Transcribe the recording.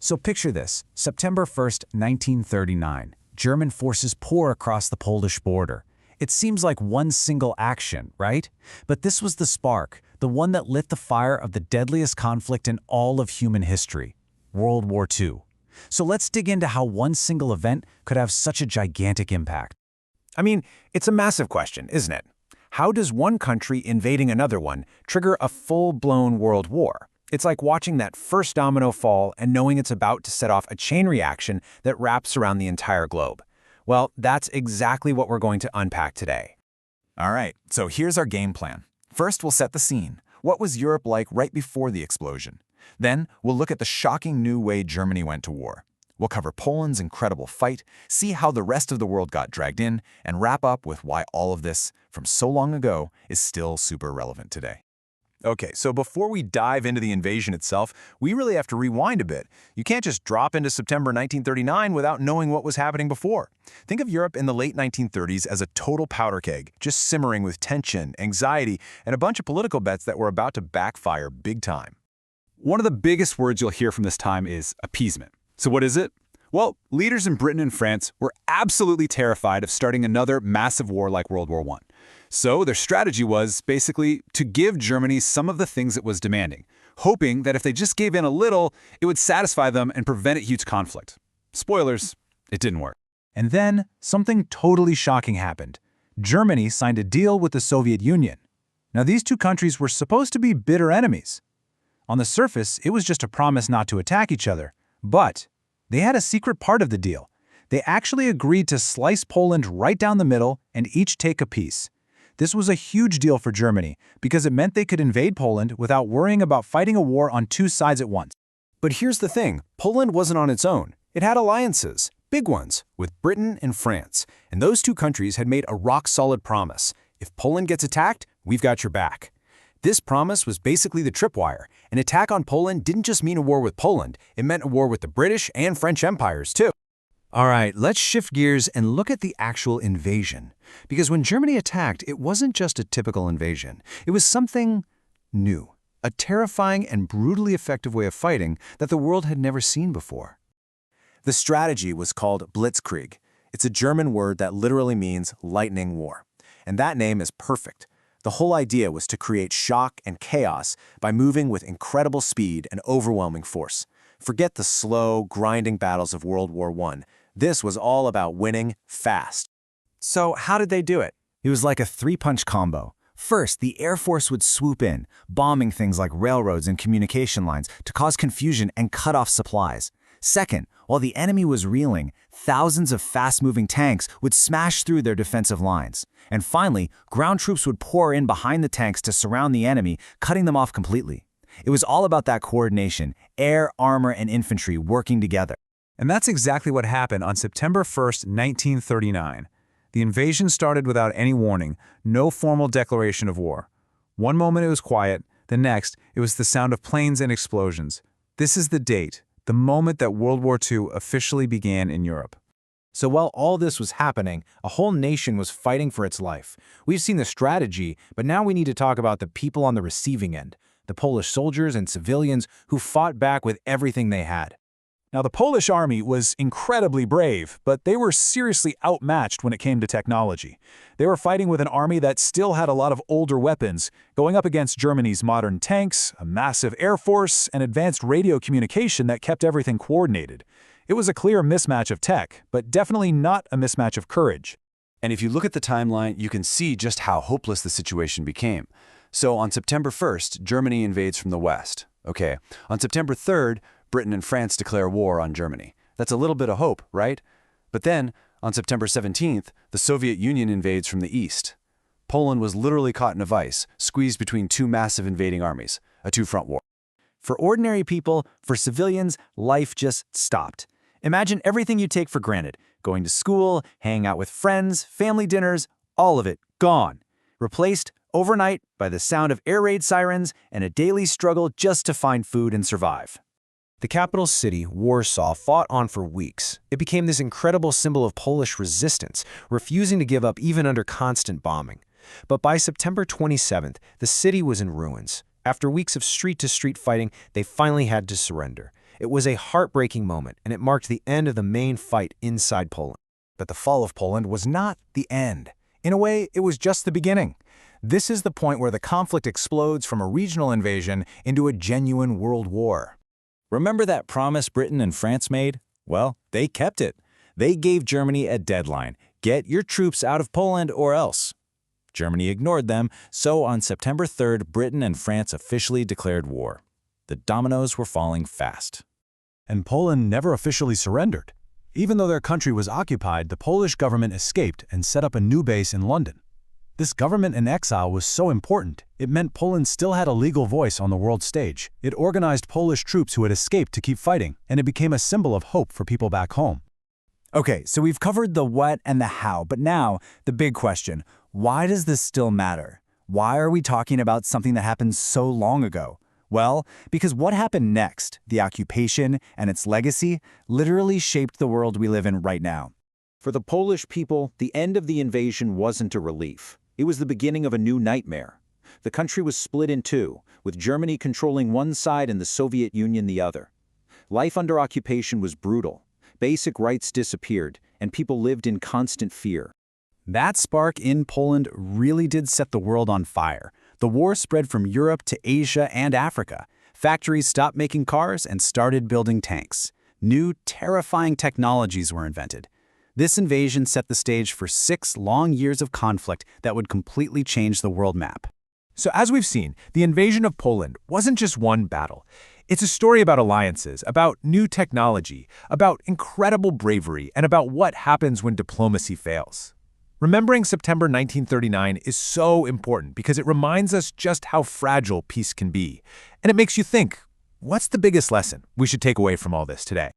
So picture this, September 1st, 1939. German forces pour across the Polish border. It seems like one single action, right? But this was the spark, the one that lit the fire of the deadliest conflict in all of human history, World War II. So let's dig into how one single event could have such a gigantic impact. I mean, it's a massive question, isn't it? How does one country invading another one trigger a full-blown world war? It's like watching that first domino fall and knowing it's about to set off a chain reaction that wraps around the entire globe. Well, that's exactly what we're going to unpack today. All right, so here's our game plan. First, we'll set the scene. What was Europe like right before the explosion? Then, we'll look at the shocking new way Germany went to war. We'll cover Poland's incredible fight, see how the rest of the world got dragged in, and wrap up with why all of this, from so long ago, is still super relevant today. Okay, so before we dive into the invasion itself, we really have to rewind a bit. You can't just drop into September 1939 without knowing what was happening before. Think of Europe in the late 1930s as a total powder keg, just simmering with tension, anxiety, and a bunch of political bets that were about to backfire big time. One of the biggest words you'll hear from this time is appeasement. So what is it? Well, leaders in Britain and France were absolutely terrified of starting another massive war like World War I. So their strategy was basically to give Germany some of the things it was demanding, hoping that if they just gave in a little, it would satisfy them and prevent a huge conflict. Spoilers, it didn't work. And then, something totally shocking happened. Germany signed a deal with the Soviet Union. Now, these two countries were supposed to be bitter enemies. On the surface, it was just a promise not to attack each other. But they had a secret part of the deal. They actually agreed to slice Poland right down the middle and each take a piece. This was a huge deal for Germany because it meant they could invade Poland without worrying about fighting a war on two sides at once. But here's the thing, Poland wasn't on its own. It had alliances, big ones, with Britain and France, and those two countries had made a rock-solid promise. If Poland gets attacked, we've got your back. This promise was basically the tripwire. An attack on Poland didn't just mean a war with Poland, it meant a war with the British and French empires too. All right, let's shift gears and look at the actual invasion. Because when Germany attacked, it wasn't just a typical invasion. It was something new, a terrifying and brutally effective way of fighting that the world had never seen before. The strategy was called Blitzkrieg. It's a German word that literally means lightning war. And that name is perfect. The whole idea was to create shock and chaos by moving with incredible speed and overwhelming force. Forget the slow, grinding battles of World War I. This was all about winning fast. So how did they do it? It was like a three-punch combo. First, the Air Force would swoop in, bombing things like railroads and communication lines to cause confusion and cut off supplies. Second, while the enemy was reeling, thousands of fast-moving tanks would smash through their defensive lines. And finally, ground troops would pour in behind the tanks to surround the enemy, cutting them off completely. It was all about that coordination, air, armor, and infantry working together. And that's exactly what happened on September 1st, 1939. The invasion started without any warning, no formal declaration of war. One moment it was quiet, the next it was the sound of planes and explosions. This is the date, the moment that World War II officially began in Europe. So while all this was happening, a whole nation was fighting for its life. We've seen the strategy, but now we need to talk about the people on the receiving end, the Polish soldiers and civilians who fought back with everything they had. Now, the Polish army was incredibly brave, but they were seriously outmatched when it came to technology. They were fighting with an army that still had a lot of older weapons, going up against Germany's modern tanks, a massive air force, and advanced radio communication that kept everything coordinated. It was a clear mismatch of tech, but definitely not a mismatch of courage. And if you look at the timeline, you can see just how hopeless the situation became. So on September 1st, Germany invades from the west. Okay, on September 3rd, Britain and France declare war on Germany. That's a little bit of hope, right? But then, on September 17th, the Soviet Union invades from the east. Poland was literally caught in a vice, squeezed between two massive invading armies, a two-front war. For ordinary people, for civilians, life just stopped. Imagine everything you take for granted, going to school, hanging out with friends, family dinners, all of it gone. Replaced overnight by the sound of air raid sirens and a daily struggle just to find food and survive. The capital city, Warsaw, fought on for weeks. It became this incredible symbol of Polish resistance, refusing to give up even under constant bombing. But by September 27th, the city was in ruins. After weeks of street-to-street fighting, they finally had to surrender. It was a heartbreaking moment, and it marked the end of the main fight inside Poland. But the fall of Poland was not the end. In a way, it was just the beginning. This is the point where the conflict explodes from a regional invasion into a genuine world war. Remember that promise Britain and France made? Well, they kept it. They gave Germany a deadline. Get your troops out of Poland or else. Germany ignored them, so on September 3rd, Britain and France officially declared war. The dominoes were falling fast. And Poland never officially surrendered. Even though their country was occupied, the Polish government escaped and set up a new base in London. This government in exile was so important, it meant Poland still had a legal voice on the world stage. It organized Polish troops who had escaped to keep fighting, and it became a symbol of hope for people back home. Okay, so we've covered the what and the how, but now, the big question, why does this still matter? Why are we talking about something that happened so long ago? Well, because what happened next, the occupation and its legacy, literally shaped the world we live in right now. For the Polish people, the end of the invasion wasn't a relief. It was the beginning of a new nightmare. The country was split in two, with Germany controlling one side and the Soviet Union the other. Life under occupation was brutal. Basic rights disappeared, and people lived in constant fear. That spark in Poland really did set the world on fire. The war spread from Europe to Asia and Africa. Factories stopped making cars and started building tanks. New, terrifying technologies were invented. This invasion set the stage for 6 long years of conflict that would completely change the world map. So as we've seen, the invasion of Poland wasn't just one battle. It's a story about alliances, about new technology, about incredible bravery, and about what happens when diplomacy fails. Remembering September 1939 is so important because it reminds us just how fragile peace can be. And it makes you think, what's the biggest lesson we should take away from all this today?